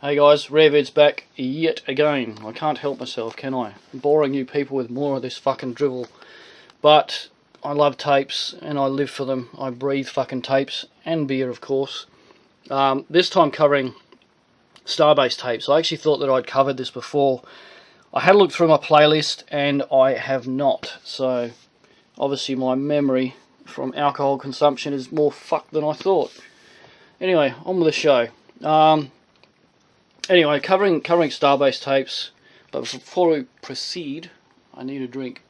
Hey guys, RareVid's back yet again. I can't help myself, can I? I'm boring you people with more of this fucking drivel. But I love tapes and I live for them. I breathe fucking tapes and beer, of course. This time covering Starbase tapes. I actually thought that I'd covered this before. I had a look through my playlist and I have not. So obviously my memory from alcohol consumption is more fucked than I thought. Anyway, on with the show. Anyway, covering Starbase tapes, but before we proceed, I need a drink,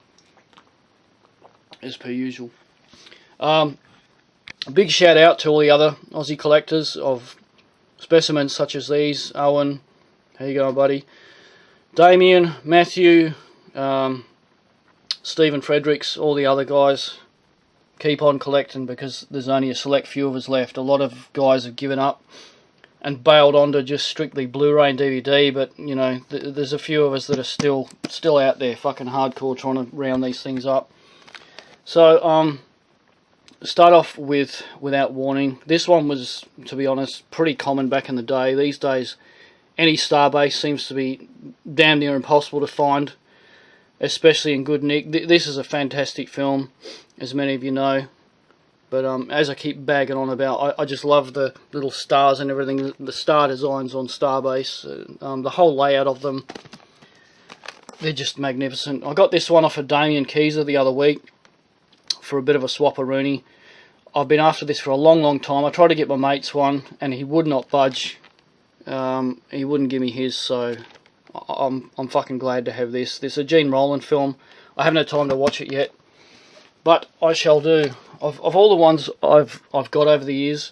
as per usual. A big shout out to all the other Aussie collectors of specimens such as these. Owen, how you going, buddy? Damien, Matthew, Stephen Fredericks, all the other guys. Keep on collecting because there's only a select few of us left. A lot of guys have given up and bailed onto just strictly Blu-ray and DVD, but you know, there's a few of us that are still out there fucking hardcore trying to round these things up. So start off with Without Warning. This one was, to be honest, pretty common back in the day. These days any Starbase seems to be damn near impossible to find, especially in good nick. This is a fantastic film, as many of you know. But as I keep bagging on about, I just love the little stars and everything, the star designs on Starbase, the whole layout of them. They're just magnificent. I got this one off of Damien Keyser the other week for a bit of a swapperoonie. I've been after this for a long time. I tried to get my mate's one and he would not budge. He wouldn't give me his, so I'm fucking glad to have this. This is a Gene Roland film. I haven't had time to watch it yet, but I shall do. Of all the ones I've got over the years,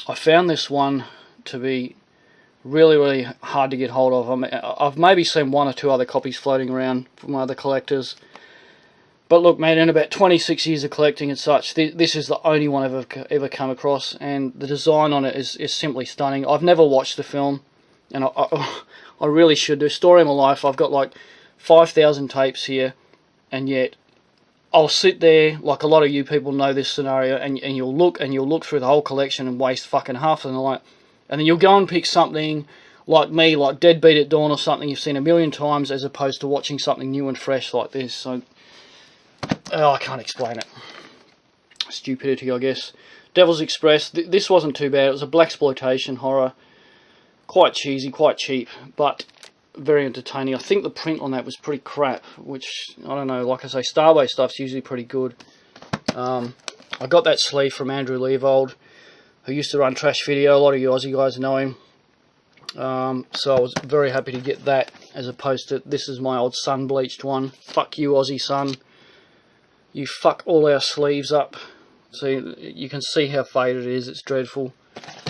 I found this one to be really hard to get hold of. I mean, I've maybe seen one or two other copies floating around from other collectors, but look, man, in about 26 years of collecting and such, this is the only one I've ever come across, and the design on it is simply stunning. I've never watched the film, and I really should do. Story of my life. I've got like 5,000 tapes here, and yet I'll sit there, like a lot of you people know this scenario, and you'll look through the whole collection and waste fucking half the night, and then you'll go and pick something like me, like Deadbeat at Dawn or something you've seen a million times, as opposed to watching something new and fresh like this. So I can't explain it. Stupidity, I guess. Devil's Express. This wasn't too bad. It was a blaxploitation horror, quite cheesy, quite cheap, but very entertaining. I think the print on that was pretty crap, which, I don't know, like I say, Starbase stuff's usually pretty good. I got that sleeve from Andrew Leavold, who used to run Trash Video. A lot of you Aussie guys know him. So I was very happy to get that, as opposed to, this is my old sun-bleached one. Fuck you, Aussie Sun. You fuck all our sleeves up. So you can see how faded it is. It's dreadful.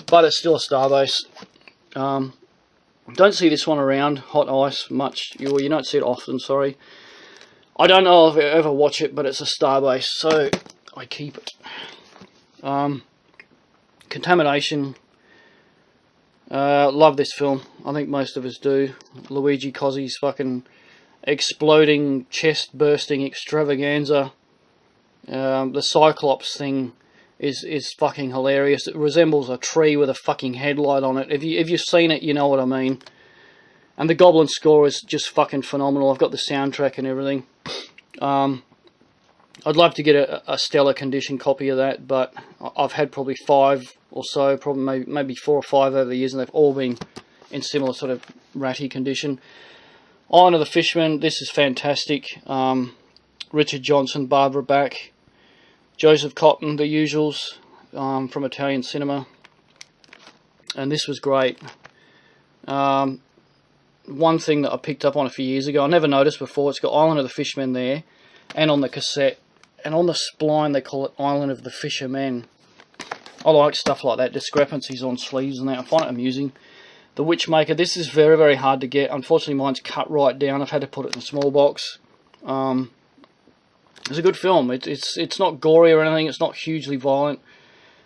But it's still a Starbase. Don't see this one around, Hot Ice, much. You don't see it often, sorry. I don't know if I ever watch it, but it's a Starbase, so I keep it. Contamination. Love this film. I think most of us do. Luigi Cozzi's fucking exploding, chest-bursting extravaganza. The Cyclops thing is fucking hilarious. It resembles a tree with a fucking headlight on it. If you've seen it, you know what I mean. And the Goblin score is just fucking phenomenal. I've got the soundtrack and everything. I'd love to get a stellar condition copy of that, but I've had probably 5 or so, probably maybe 4 or 5 over the years, and they've all been in similar sort of ratty condition. Island of the Fisherman. This is fantastic. Richard Johnson, Barbara Bach, Joseph Cotton, the usuals from Italian cinema, and this was great. One thing that I picked up on a few years ago, I never noticed before, it's got Island of the Fishermen there, and on the cassette, and on the spline they call it Island of the Fishermen. I like stuff like that, discrepancies on sleeves and that. I find it amusing. The Witchmaker, this is very hard to get. Unfortunately mine's cut right down. I've had to put it in a small box. It's a good film. It's not gory or anything. It's not hugely violent,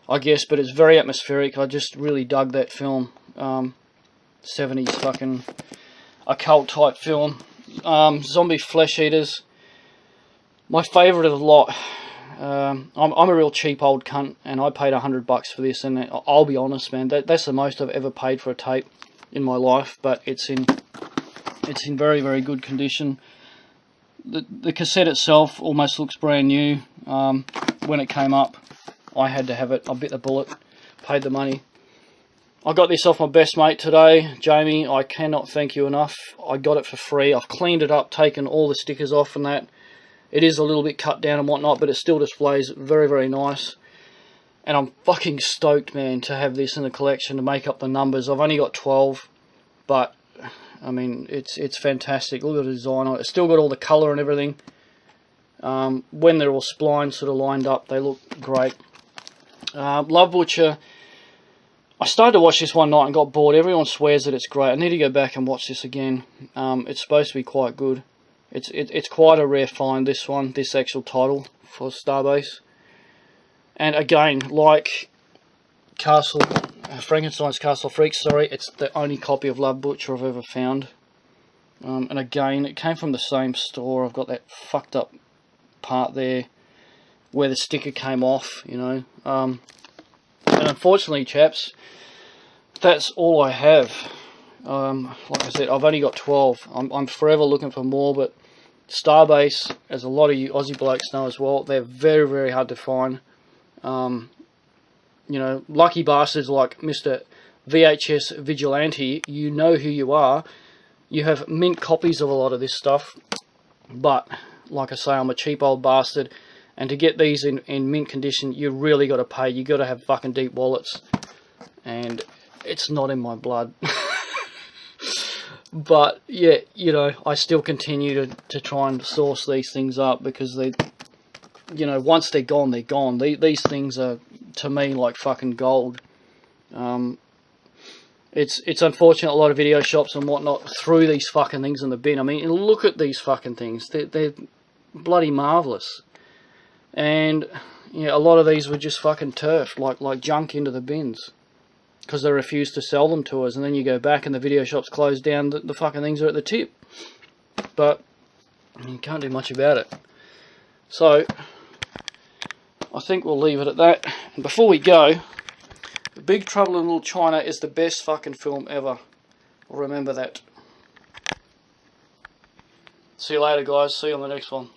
I guess, but it's very atmospheric. I just really dug that film. 70s fucking occult type film. Zombie Flesh Eaters. My favourite of the lot, I'm a real cheap old cunt, and I paid $100 for this, and I'll be honest, man, that's the most I've ever paid for a tape in my life. But it's in very, very good condition. The cassette itself almost looks brand new. When it came up, I had to have it. I bit the bullet, paid the money. I got this off my best mate today, Jamie. I cannot thank you enough. I got it for free. I've cleaned it up, taken all the stickers off and that. It is a little bit cut down and whatnot, but it still displays very, very nice. And I'm fucking stoked, man, to have this in the collection to make up the numbers. I've only got 12, but I mean, it's fantastic. Look at the design on it. It's still got all the colour and everything. When they're all splined sort of lined up, they look great. Love Butcher. I started to watch this one night and got bored. Everyone swears that it's great. I need to go back and watch this again. It's supposed to be quite good. It's quite a rare find, this one, this actual title for Starbase. And again, like Frankenstein's Castle Freaks, sorry, it's the only copy of Love Butcher I've ever found. And again, it came from the same store. I've got that fucked up part there where the sticker came off, you know. And unfortunately, chaps, that's all I have. Like I said, I've only got 12. I'm forever looking for more, but Starbase, as a lot of you Aussie blokes know as well, they're very, very hard to find. You know, lucky bastards like Mr. VHS Vigilante, you know who you are. You have mint copies of a lot of this stuff, but like I say, I'm a cheap old bastard, and to get these in mint condition, you really got to pay. You got to have fucking deep wallets, and it's not in my blood. But yeah, you know, I still continue to try and source these things up, because they, you know, once they're gone, they're gone. These things are, to me, like fucking gold. It's unfortunate a lot of video shops and whatnot threw these fucking things in the bin. I mean, look at these fucking things. They're bloody marvellous. And yeah, a lot of these were just fucking turfed, like junk into the bins, because they refused to sell them to us. And then you go back and the video shop's closed down, the fucking things are at the tip. But you can't do much about it. So I think we'll leave it at that. And before we go, Big Trouble in Little China is the best fucking film ever. Remember that. See you later, guys. See you on the next one.